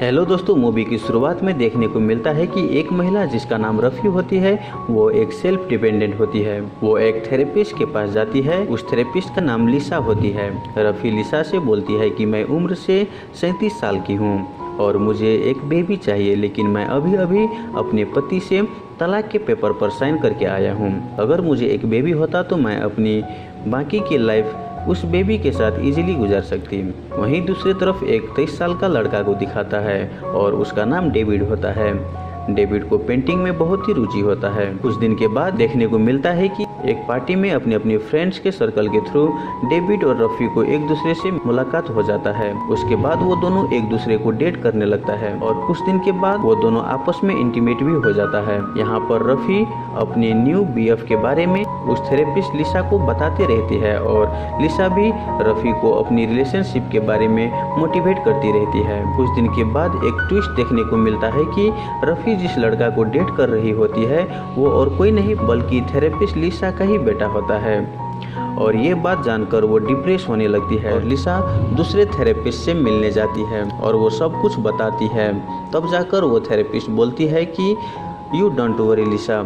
Hello दोस्तों, movie की शुरुआत में देखने को मिलता है कि एक महिला जिसका नाम रफ़ी होती है वो एक सेल्फ डिपेंडेंट होती है। वो एक थेरेपिस्ट के पास जाती है। उस थेरेपिस्ट का नाम लिसा होती है। रफ़ी लिसा से बोलती है कि मैं उम्र से 37 साल की हूँ और मुझे एक बेबी चाहिए, लेकिन मैं अभी अभी अपने पति से तलाक के पेपर पर साइन करके आया हूँ। अगर मुझे एक बेबी होता तो मैं अपनी बाकी की लाइफ उस बेबी के साथ इजीली गुजार सकती। वहीं दूसरी तरफ एक 23 साल का लड़का को दिखाता है और उसका नाम डेविड होता है। डेविड को पेंटिंग में बहुत ही रुचि होता है। कुछ दिन के बाद देखने को मिलता है कि एक पार्टी में अपने अपने फ्रेंड्स के सर्कल के थ्रू डेविड और रफ़ी को एक दूसरे से मुलाकात हो जाता है। उसके बाद वो दोनों एक दूसरे को डेट करने लगता है और कुछ दिन के बाद वो दोनों आपस में इंटीमेट भी हो जाता है। यहाँ पर रफ़ी अपने न्यू बीएफ के बारे में उस थेरेपिस्ट लिसा को बताती रहती है और लिसा भी रफ़ी को अपनी रिलेशनशिप के बारे में मोटिवेट करती रहती है। कुछ दिन के बाद एक ट्विस्ट देखने को मिलता है कि रफ़ी जिस लड़का को डेट कर रही होती है वो और कोई नहीं बल्कि थेरेपिस्ट लिसा का ही बेटा होता है। और ये बात जानकर वो डिप्रेस होने लगती है और लिसा दूसरे थेरेपिस्ट से मिलने जाती है और वो सब कुछ बताती है। तब जाकर वो थेरेपिस्ट बोलती है कि यू डोंट वरी लिसा,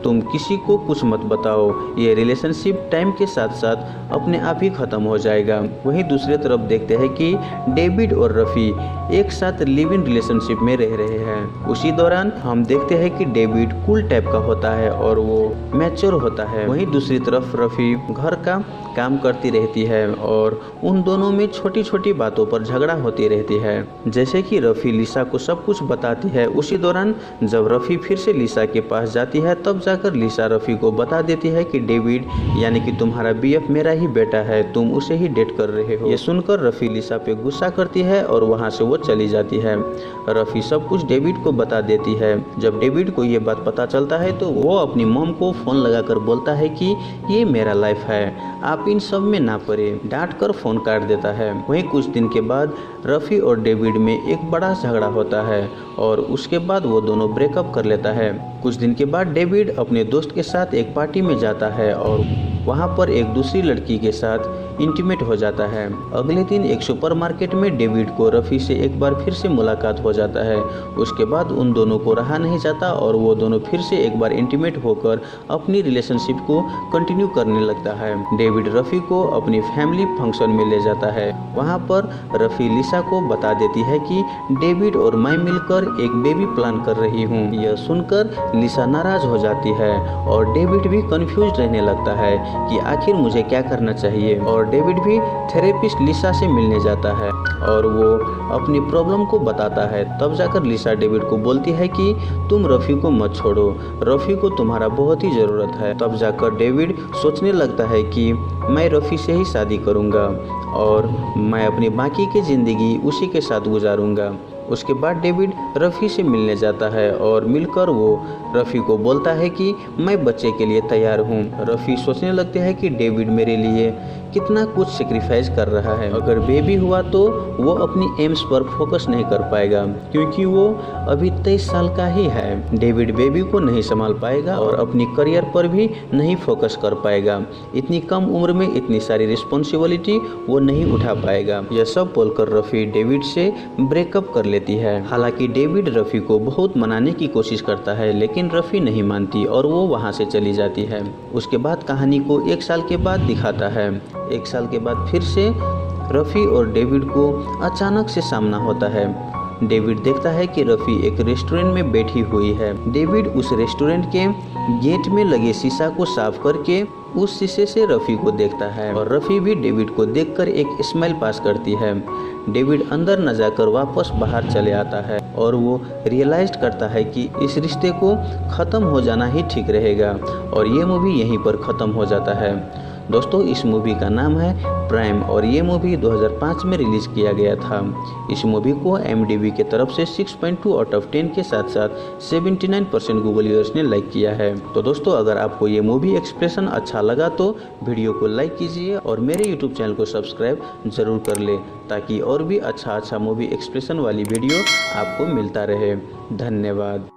तुम किसी को कुछ मत बताओ, ये रिलेशनशिप टाइम के साथ साथ अपने आप ही ख़त्म हो जाएगा। वहीं दूसरी तरफ देखते हैं कि डेविड और रफ़ी एक साथ लिव इन रिलेशनशिप में रह रहे हैं। उसी दौरान हम देखते हैं कि डेविड कूल टाइप का होता है और वो मैच्योर होता है। वहीं दूसरी तरफ रफ़ी घर का काम करती रहती है और उन दोनों में छोटी छोटी बातों पर झगड़ा होती रहती है। जैसे कि रफ़ी लिसा को सब कुछ बताती है। उसी दौरान जब रफ़ी फिर से लिसा के पास जाती है तब जाकर लिसा रफ़ी को बता देती है कि डेविड यानी कि तुम्हारा बीएफ मेरा ही बेटा है, तुम उसे ही डेट कर रहे हो। ये सुनकर रफ़ी लिसा पे गुस्सा करती है और वहाँ से वो चली जाती है। रफ़ी सब कुछ डेविड को बता देती है। जब डेविड को ये बात पता चलता है तो वो अपनी मॉम को फ़ोन लगाकर बोलता है कि ये मेरा लाइफ है, आप इन सब में ना पड़े। डांट कर फ़ोन काट देता है। वहीं कुछ दिन के बाद रफ़ी और डेविड में एक बड़ा झगड़ा होता है और उसके बाद वो दोनों ब्रेकअप कर लेता है। कुछ दिन के बाद डेविड अपने दोस्त के साथ एक पार्टी में जाता है और वहाँ पर एक दूसरी लड़की के साथ इंटीमेट हो जाता है। अगले दिन एक सुपरमार्केट में डेविड को रफ़ी से एक बार फिर से मुलाकात हो जाता है। उसके बाद उन दोनों को रहा नहीं जाता और वो दोनों फिर से एक बार इंटीमेट होकर अपनी रिलेशनशिप को कंटिन्यू करने लगता है। डेविड रफ़ी को अपनी फैमिली फंक्शन में ले जाता है। वहाँ पर रफ़ी लिसा को बता देती है कि डेविड और मैं मिलकर एक बेबी प्लान कर रही हूँ। यह सुनकर लिसा नाराज हो जाती है और डेविड भी कंफ्यूज रहने लगता है कि आखिर मुझे क्या करना चाहिए। और डेविड भी थेरेपिस्ट लिसा से मिलने जाता है और वो अपनी प्रॉब्लम को बताता है। तब जाकर लिसा डेविड को बोलती है कि तुम रफ़ी को मत छोड़ो, रफ़ी को तुम्हारा बहुत ही ज़रूरत है। तब जाकर डेविड सोचने लगता है कि मैं रफ़ी से ही शादी करूँगा और मैं अपनी बाकी की ज़िंदगी उसी के साथ गुजारूँगा। उसके बाद डेविड रफ़ी से मिलने जाता है और मिलकर वो रफ़ी को बोलता है कि मैं बच्चे के लिए तैयार हूँ। रफ़ी सोचने लगते हैं कि डेविड मेरे लिए कितना कुछ सेक्रीफाइस कर रहा है। अगर बेबी हुआ तो वो अपनी एम्स पर फोकस नहीं कर पाएगा क्योंकि वो अभी 23 साल का ही है। डेविड बेबी को नहीं संभाल पाएगा और अपनी करियर पर भी नहीं फोकस कर पाएगा। इतनी कम उम्र में इतनी सारी रिस्पॉन्सिबिलिटी वो नहीं उठा पाएगा। यह सब बोलकर रफ़ी डेविड से ब्रेकअप कर लेती है। हालांकि डेविड रफ़ी को बहुत मनाने की कोशिश करता है लेकिन रफ़ी नहीं मानती और वो वहाँ से चली जाती है। उसके बाद कहानी को 1 साल के बाद दिखाता है। 1 साल के बाद फिर से रफ़ी और डेविड को अचानक से सामना होता है। डेविड देखता है कि रफ़ी एक रेस्टोरेंट में बैठी हुई है। डेविड उस रेस्टोरेंट के गेट में लगे शीशा को साफ करके उस शीशे से रफ़ी को देखता है और रफ़ी भी डेविड को देखकर एक स्माइल पास करती है। डेविड अंदर न जाकर वापस बाहर चले आता है और वो रियलाइज करता है कि इस रिश्ते को ख़त्म हो जाना ही ठीक रहेगा और ये मूवी यहीं पर ख़त्म हो जाता है। दोस्तों, इस मूवी का नाम है प्राइम और ये मूवी 2005 में रिलीज़ किया गया था। इस मूवी को IMDb के तरफ से 6.2 आउट ऑफ 10 के साथ साथ 79% गूगल यूजर्स ने लाइक किया है। तो दोस्तों, अगर आपको ये मूवी एक्सप्रेशन अच्छा लगा तो वीडियो को लाइक कीजिए और मेरे यूट्यूब चैनल को सब्सक्राइब ज़रूर कर ले ताकि और भी अच्छा मूवी एक्सप्रेशन वाली वीडियो आपको मिलता रहे। धन्यवाद।